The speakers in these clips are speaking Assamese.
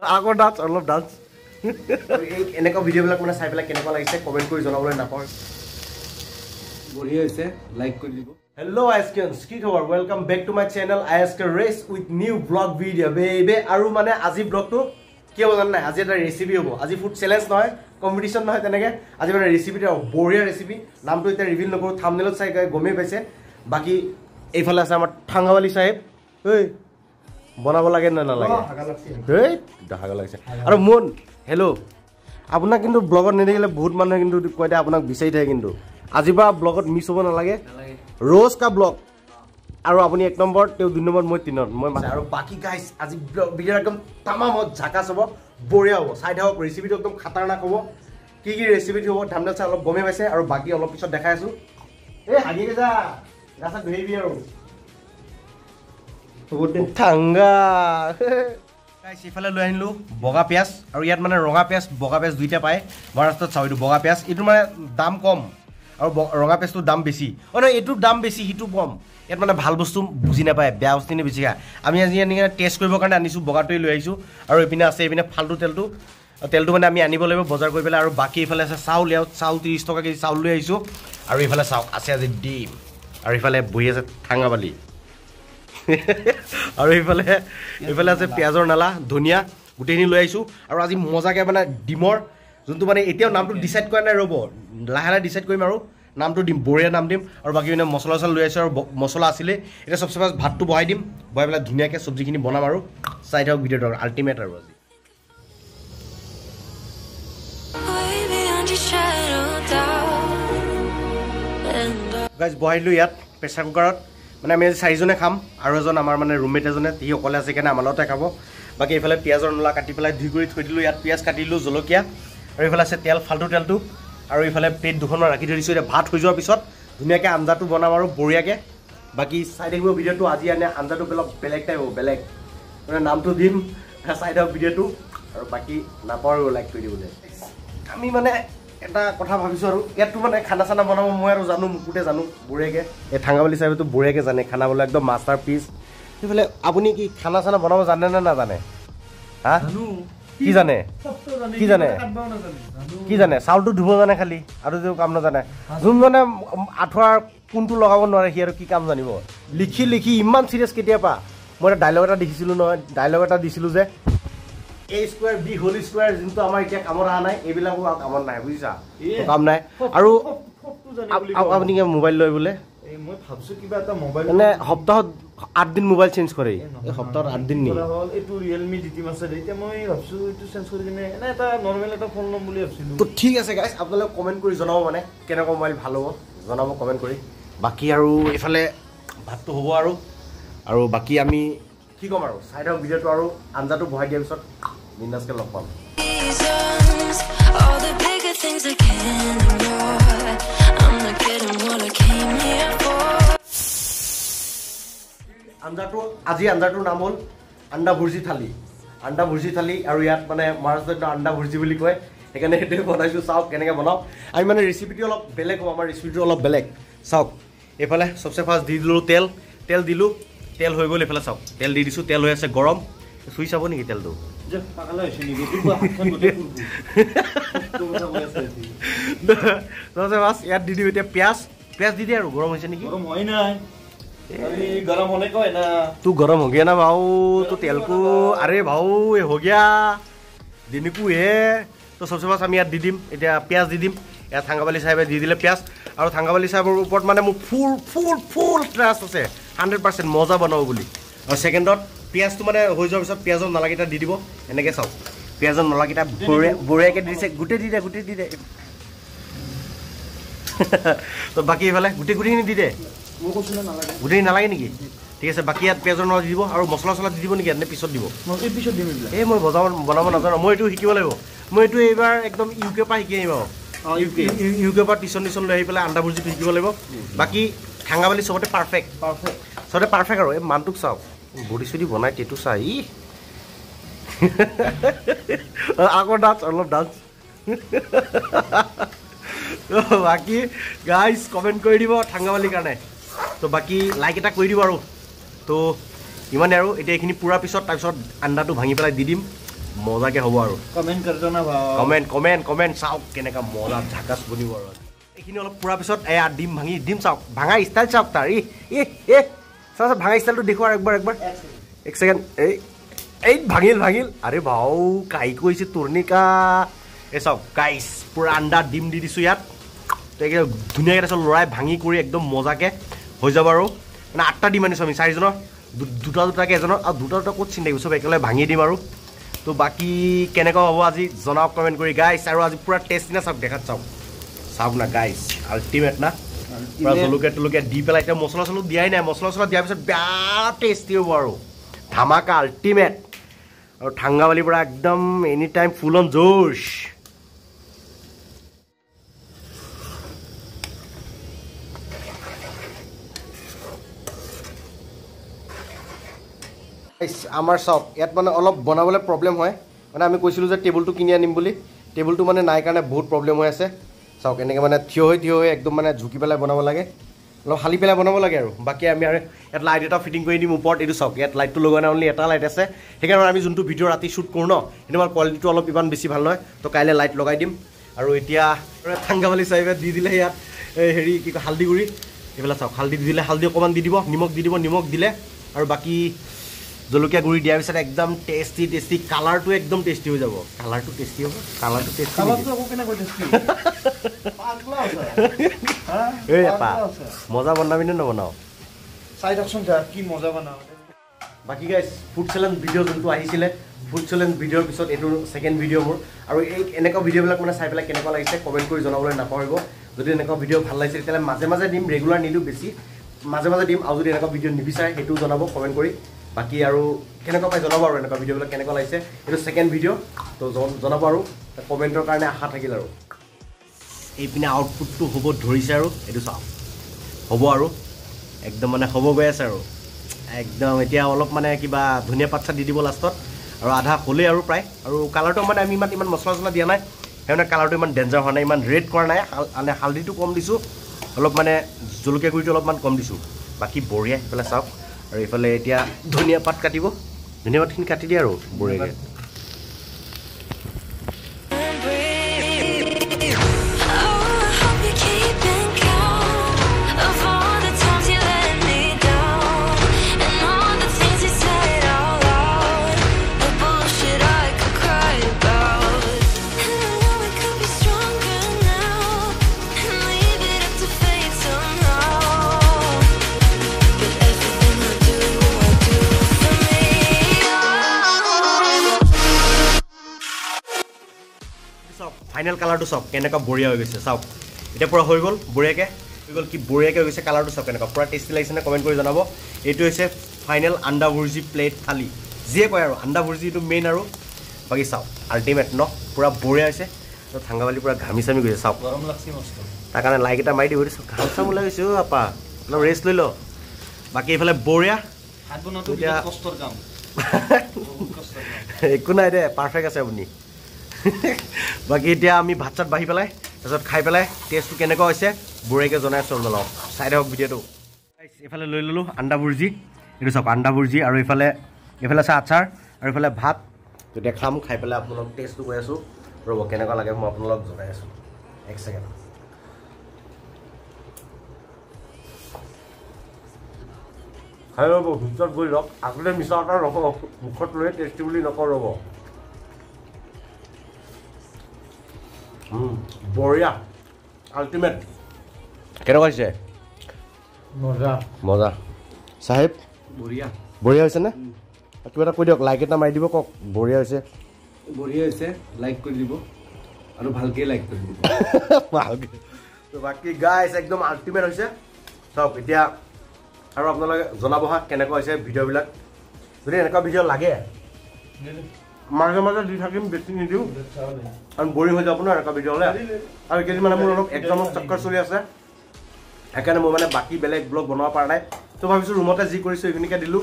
Agor dance, I love dance. Eneko video bilak mane sai bilak keneko lagise comment kori janabole napar. Bhurji hoise like kori dibo. Hello ISKians, ki khobor? Welcome back to my channel ISK RAEES with new vlog video baby. Aru mane aji vlog to ki hobo janna aji eta recipe hobo. Aji food challenge noy, competition noy teneke. Aji mane recipe ta Bhurji Recipe. Naam to eta reveal nokoru thumbnail sai gome paise. Baki eifale ase amar ThangabaLi sahib. Hey বনাব লাগে না না লাগে এই দেখা লাগছে আৰু মন হেল্ল' আপোনাক কিন্তু ব্লগত নেদেখিলে বহুত মানুহে কিন্তু কয় দে আপোনাক বিচাৰি থাকে কিন্তু আজিবা ব্লগত মিছ হ'ব না লাগে रोज का ব্লগ আৰু আপুনি 1 নম্বৰ তেও 2 নম্বৰ মই 3 মই আৰু বাকি গাইস আজি ভিডিও একদম তামাম ঝাকাস হ'ব বঢ়িয়া হ'ব চাই থাকক ৰেচিপিটো একদম খতৰনাক হ'ব কি কি ৰেচিপি হ'ব ধামনা চাই অলপ গমে পাইছে আৰু বাকি অলপ পিছত দেখাই আছো এই হাগিয়ে যা গাছা ধৰিবি আৰু Thanga guys ifale লৈ আনিলো বগা পিয়াজ আৰু ইয়াত মানে ৰঙা পিয়াজ বগা পিয়াজ দুইটা পায় মহাৰাষ্ট্ৰত চাও এটো বগা পিয়াজ এটো মানে দাম কম আৰু ৰঙা পিয়াজটো দাম বেছি অনে এটো দাম বেছি হিটো কম ইয়াত মানে ভাল বস্তু বুজি না পায় বেয়া বস্তু নে বেছি খা আমি আজি এনে টেষ্ট কৰিব কাৰণে আনিছো বগাটোই লৈ আহিছো আৰু এপিনে আছে এপিনে ফালতু তেলটো মানে আমি আনিব লাগিব বজাৰ কৰি পেলাই আৰু বাকি ইফালে আছে চাউল ইয়াত চাউল 30 টকা কেজি চাউল লৈ আহিছো আৰু ইফালে চাও আছে আজি ডিম আৰু ইফালে বহি আছে থাংগাবালি আৰু ইফালে আছে পিয়াজৰ নালা ধনিয়া গুটেনি লৈ আইছো আৰু আজি মজাকে মানে ডিমৰ যোনটো মানে এতিয়াও নামটো ডিসাইড কৰা নাই ৰব লাহালা ডিসাইড কৰিম আৰু নামটো দিম বঢ়িয়া নাম দিম আৰু বাকি মানে মছলা লৈ আইছো আৰু মছলা আছিল এটা সবচে ফাৰ্স্ট ভাতটো বহাই দিম বহাই পেলাই ধুনিয়াকে সবজিখিনি বনাম আৰু চাই থাকক ভিডিওটো আল্টিমেট আৰু আজি গাইজ বহাইলো ইয়াত প্ৰেছাৰ কুকাৰত মানে আমি চাৰিজনে খাম আৰু এজন আমাৰ মানে ৰুমমেট এজনে তি অকলে আছে কেনে আমালতে খাব বাকি ইফালে পিয়াজৰ নলা কাটি পেলাই ধুই কৰি থৈ দিলো ইয়াত পিয়াজ কাটিলো জলকীয়া আৰু ইফালে আছে তেল ফালতু তেলটো আৰু ইফালে প্লেট দুখনমান ৰাখি ধৰিছো এটা ভাত হৈ যোৱাৰ পিছত ধুনিয়াকে আঞ্জাটো বনাম আৰু বঢ়িয়াকে বাকি চাই থাকিব ভিডিওটো আজি আনে আঞ্জাটো বেলেগ টাইপ হ'ব বেলেগ মানে নামটো দিম চাই থাকক ভিডিওটো আৰু বাকি নাপাৰো লাইক কৰি দিবলৈ আমি মানে এটা কথা ভাবিছো আৰু ইয়াতো মানে খানা চানা বনাব মই আৰু জানো মুকুতে জানো বুঢ়েকে এই থাংগাবালি সাহেবটো বুঢ়েকে জানে খানা বলে একদম মাষ্টাৰ পিস ইফালে আপুনি কি খানা চানা বনাব জানে না জানে হা কি জানে কি জানে চাউলটো ধুব জানে খালি আৰু যে কাম নাজানে যোনজনে আঠুৱাৰ কোনটো লগাব নোৱাৰে সি আৰু কি কাম জানিব লিখি ইমান সিৰিয়াস কেতিয়াবা মই এটা ডায়লগ এটা দেখিছিলো নহয় ডায়লগ এটা দিছিলো যে A square B whole square जिंतो আমাৰ এতিয়া কামৰ আ নাই এবিলাকো কামৰ নাই বুজিছা কাম নাই আৰু আপুনি কি মোবাইল লৈ বলে এই মই ভাবছো কিবা এটা মোবাইল মানে সপ্তাহত 8 দিন মোবাইল চেঞ্জ কৰে এই সপ্তাহত 8 দিন নি হল এটো Realme DT আছে এতিয়া মই ভাবছো এটো চেঞ্জ কৰি কিনে এনে এটা নরমাল এটা ফোন লম বুলি ভাবছিলো তো ঠিক আছে গাইস আপোনালোক কমেন্ট কৰি জনাব মানে কেনেকুৱা মোবাইল ভাল হ'ব জনাব কমেন্ট কৰি বাকি আৰু ইফালে ভাতটো হ'ব আৰু বাকি আমি কি কম আৰু সাইড অফ ভিডিওটো আৰু আঞ্জাটো বহাই দিয়াৰ পিছত বিন্দাসকে লগ পাম আঞ্জাটোৰ নাম হ'ল আন্ডা ভুৰ্জি থালি আৰু ইয়াত মানে মহাৰাষ্ট্ৰত আন্ডা ভুৰ্জি বুলি কয় সেইকাৰণে সেইটো বনাইছো চাওক কেনেকৈ বনাও আমি মানে ৰেচিপিটো অলপ বেলেগ হ'ব আমাৰ ৰেচিপিটো অলপ বেলেগ চাওক এইফালে সবচে ফাৰ্ষ্ট দি দিলোঁ তেল দিলোঁ তেল হৈ গ'ল এইফালে চাওক তেল দি দিছোঁ তেল হৈ আছে গৰম চুই চাব নেকি তেলটো ইয়াত দি দিওঁ এতিয়া পিয়াজ দি দিয়ে আৰু গৰম হৈছে নেকি गरम होने को है ना तू गरम हो गया ना भाऊ तो तेल को अरे भाऊ ये हो गया दिन को है तो सबसे फार्स्ट আমি ইয়াত দি দিম এটা পিয়াজ দি দিম এটা থাংগাবালি সাহেবে দি দিলে পিয়াজ আৰু থাংগাবালি সাহেবৰ ওপৰত মানে মোৰ ফুল ট্ৰাষ্ট আছে 100% মজা বনাও বুলি আৰু সেকেন্ডত পিয়াজটো মানে হৈ যোৱাৰ পিছত পিয়াজৰ নালাগিটা দি দিব এনেকে চাও পিয়াজৰ নালাগিটা বঢ়িয়াকে দিছে গুটে দি দে তো বাকি ইফালে গুটেখিনি দি দে মই কৈছো না নালাগে গুটে নালাগে নেকি ঠিক আছে বাকি ইয়াত পিয়াজৰ নালাগি দিব আৰু মছলা চলা দি দিব নেকি এনে পিছত দিব মই পিছত দিম এই মই বনাব নাজানো মই এইটো শিকিব লাগিব মই এইটো এইবাৰ একদম ইউকে পা শিকি আহিম ইউকে পা টিউচন লৈ আহি পেলাই আন্ডা ভুৰ্জি শিকিব লাগিব বাকি থাংগাবালি সবতে পাৰফেক্ট আৰু এই মানটোক চাওক বডি চুডি বনাই টেটু চাই আগৰ ডান্স অলপ ডান্স বাকি গাইজ কমেন্ট কৰি দিব থাংগাবালিৰ কাৰণে তো বাকি লাইক এটা কৰি দিব আৰু তো ইমানে আৰু এতিয়া এইখিনি পুৰা পিছত তাৰপিছত আন্ডাটো ভাঙি পেলাই দি দিম মজাকে হ'ব আৰু কমেন্ট কৰજો না ভাও কমেন্ট চাওক কেনেকা মজা ঝাকাস বনিব আৰু এইখিনি অলপ পুৰা পিছত এয়া ডিম ভাঙি ডিম চাওক ভাঙা ষ্টাইল চাওক তাৰ এ চাওক ভাঙা ষ্টাইলটো দেখুৱা একবাৰ এক সেকেন্ড এই ভাঙিল আৰে ভাও কাই কৈছে তুৰ্নিকা এ চাওক গাইস পুৰা আন্ডা ডিম দি দিছো ইয়াত তো একদম ধুনীয়াকৈ তাৰপিছত লৰাই ভাঙি কৰি একদম মজাকে হৈ যাব আৰু মানে 8টা ডিম আনিছোঁ আমি 4জনৰ দুটাকে এজনৰ আৰু দুটা ক'ত চিন্তা কৰিব চব একেলগে ভাঙি দিম আৰু তো বাকি কেনেকুৱা হ'ব আজি জনাওক কমেণ্ট কৰি গাইছ আৰু আজি পুৰা টেষ্টি না চাওক দেখাত চাওক না গাইছ আল্টিমেট না পুৰা জলকীয়া দি পেলাই এতিয়া মছলা চলো দিয়াই নাই মছলা দিয়াৰ পিছত বেয়া টেষ্টি হ'ব আৰু ধামাকা আল্টিমেট আৰু থাংগাবালিৰ পৰা একদম এনি টাইম ফুল অন জোশ আমাৰ চাওক ইয়াত মানে অলপ বনাবলৈ প্ৰব্লেম হয় মানে আমি কৈছিলোঁ যে টেবুলটো কিনি আনিম বুলি টেবুলটো মানে নাই কাৰণে বহুত প্ৰব্লেম হৈ আছে চাওক এনেকৈ মানে থিয় হৈ একদম মানে ঝুঁকি পেলাই বনাব লাগে অলপ হালি পেলাই বনাব লাগে আৰু বাকী আমি আৰু ইয়াত লাইট এটা ফিটিং কৰি দিম ওপৰত এইটো চাওক ইয়াত লাইটটো লগোৱা নাই অনলি এটা লাইট আছে সেইকাৰণে আমি যোনটো ভিডিঅ' ৰাতি শ্বুট কৰোঁ ন কিন্তু আমাৰ কোৱালিটিটো অলপ ইমান বেছি ভাল নহয় তো কাইলৈ লাইট লগাই দিম আৰু এতিয়া থাংগাবালি চাহিবে দি দিলে ইয়াত হেৰি কি কয় হালধি গুড়ি এইফালে চাওক হালধি দি দিলে হালধি অকণমান দি দিব নিমখ দিলে আৰু বাকী জলকীয়া গুড়ি দিয়াৰ পিছত একদম টেষ্টি কালাৰটো একদম টেষ্টি হৈ যাব কালাৰটো টেষ্টি হ'ব এই এটা মজা বনাবি নে নবনাও চাই দকচোন যা কি মজা বনাও বাকি গাইছ ফুড চেলেঞ্জ ভিডিঅ' যোনটো আহিছিলে ফুড চেলেঞ্জ ভিডিঅ'ৰ পিছত এইটো ছেকেণ্ড ভিডিঅ' মোৰ আৰু এই এনেকুৱা ভিডিঅ'বিলাক মানে চাই পেলাই কেনেকুৱা লাগিছে কমেণ্ট কৰি জনাবলৈ নাপাহৰিব যদি এনেকুৱা ভিডিঅ' ভাল লাগিছে তেতিয়াহ'লে মাজে দিম ৰেগুলাৰ নিদিওঁ বেছি মাজে দিম আৰু যদি এনেকুৱা ভিডিঅ' নিবিচাৰে সেইটোও জনাব কমেণ্ট কৰি বাকি আৰু কেনেকুৱা পাই জনাব আৰু এনেকুৱা ভিডিঅ'বিলাক কেনেকুৱা লাগিছে এইটো ছেকেণ্ড ভিডিঅ' তো জনাব আৰু কমেণ্টৰ কাৰণে আশা থাকিল আৰু এইপিনে আউটপুটটো হ'ব ধৰিছে আৰু এইটো চাওক হ'ব আৰু একদম মানে হ'ব গৈ আছে আৰু একদম এতিয়া অলপ মানে কিবা ধনিয়া পাত দি দিব লাষ্টত আৰু আধা হ'লেই আৰু প্ৰায় আৰু কালাৰটো মানে আমি ইমান মছলা দিয়া নাই সেইকাৰণে কালাৰটো ইমান ডেঞ্জাৰ হোৱা নাই ইমান ৰেড কৰা নাই মানে হালধিটো কম দিছোঁ অলপ মানে জলকীয়া গুড়িটো অলপমান কম দিছোঁ বাকী বঢ়িয়া সেইফালে চাওক আৰু এইফালে এতিয়া ধনিয়া পাত কাটিব ধনিয়া পাতখিনি কাটি দিয়ে আৰু বঢ়িয়াকৈ ফাইনেল কালাৰটো চাওক কেনেকুৱা বঢ়িয়া হৈ গৈছে চাওক এতিয়া পুৰা হৈ গ'ল বঢ়িয়াকৈ কি বঢ়িয়াকৈ হৈ গৈছে কালাৰটো চাওক কেনেকুৱা পুৰা টেষ্টি লাগিছে নে কমেণ্ট কৰি জনাব এইটো হৈছে ফাইনেল আণ্ডা ভুৰ্জি প্লেট থালি যিয়ে কয় আৰু আণ্ডা ভুৰ্জিটো মেইন আৰু বাকী চাওক আল্টিমেট ন পুৰা বঢ়িয়া হৈছে তো থাংগাবালি পুৰা ঘামি চামি গৈছে চাওক গৰম লাগছে মস্ত তাৰ কাৰণে লাইক এটা মাৰি দিব দিছোঁ ঘাম চাম ওলাই গৈছে অ' আপা অলপ ৰেষ্ট লৈ ল বাকী এইফালে বঢ়িয়া হাত বনোৱাটো বিৰাট কষ্টৰ কাম একো নাই দে পাৰফেক্ট আছে আপুনি বাকী এতিয়া আমি ভাত চাত বাঢ়ি পেলাই তাৰপিছত খাই পেলাই টেষ্টটো কেনেকুৱা হৈছে বঢ়িয়াকৈ জনাই আছোঁ আপোনালোকক চাই থাকক ভিডিঅ'টো এইফালে লৈ ল'লোঁ আণ্ডা ভুৰ্জি এইটো চাওক আণ্ডা ভুৰ্জি আৰু এইফালে আছে আচাৰ আৰু এইফালে ভাত তেতিয়া খাম খাই পেলাই আপোনালোকক টেষ্টটো কৈ আছোঁ ৰ'ব কেনেকুৱা লাগে মই আপোনালোকক জনাই আছোঁ এক ছেকেণ্ড খাই ৰ'ব ভিতৰত গৈ ৰওক আগতে মিছা এটা নকওঁ মুখত লৈ টেষ্টি বুলি নকওঁ ৰ'ব বঢ়িয়া আল্টিমেট কেনেকুৱা হৈছে মজা চাহেব বঢ়িয়া হৈছে নে কিবা এটা কৈ দিয়ক লাইক এটা মাৰি দিব কওক বঢ়িয়া হৈছে লাইক কৰি দিব আৰু ভালকৈ লাইক কৰি দিব ভালকৈ তো বাকী গাইছ একদম আল্টিমেট হৈছে চাওক এতিয়া আৰু আপোনালোকে জনাব হা কেনেকুৱা হৈছে ভিডিঅ'বিলাক যদি এনেকুৱা ভিডিঅ' লাগে মাজে দি থাকিম বেছি নিদিওঁ কাৰণ বৰিং হৈ যাব ন এনেকুৱা ভিডিঅ' হ'লে আৰু এইকেইদিন মানে মোৰ অলপ এক্সামৰ চক্কৰ চলি আছে সেইকাৰণে মই মানে বাকী বেলেগ ব্লগ বনাব পৰা নাই তো ভাবিছোঁ ৰুমতে যি কৰিছোঁ এইখিনিকে দিলোঁ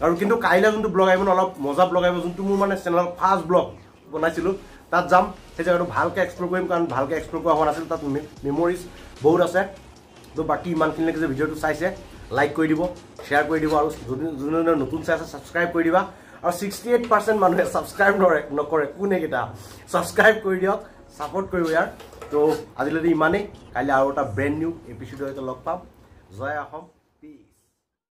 আৰু কিন্তু কাইলৈ যোনটো ব্লগ আহিব ন অলপ মজা ব্লগ আহিব যোনটো মোৰ মানে চেনেলত ফাৰ্ষ্ট ব্লগ বনাইছিলোঁ তাত যাম সেই জেগাটো ভালকৈ এক্সপ্ল'ৰ কৰিম কাৰণ ভালকৈ এক্সপ্ল'ৰ কৰা হোৱা নাছিল তাত মেমৰিজ বহুত আছে তো বাকী ইমানখিনিলৈকে যে ভিডিঅ'টো চাইছে লাইক কৰি দিব শ্বেয়াৰ কৰি দিব আৰু যোনে নতুন চাই আছে ছাবস্ক্ৰাইব কৰি দিবা আৰু 68% মানুহে সাবস্ক্ৰাইব নকৰে কোনে কেটা সাবস্ক্ৰাইব কৰি দিয়ক সাপোৰ্ট কৰিব ইয়াৰ তো আজিলৈকে ইমানেই কাইলৈ আৰু এটা ব্ৰেণ্ড নিউ এপিসোড হয়তো লগ পাম জয় অসম পি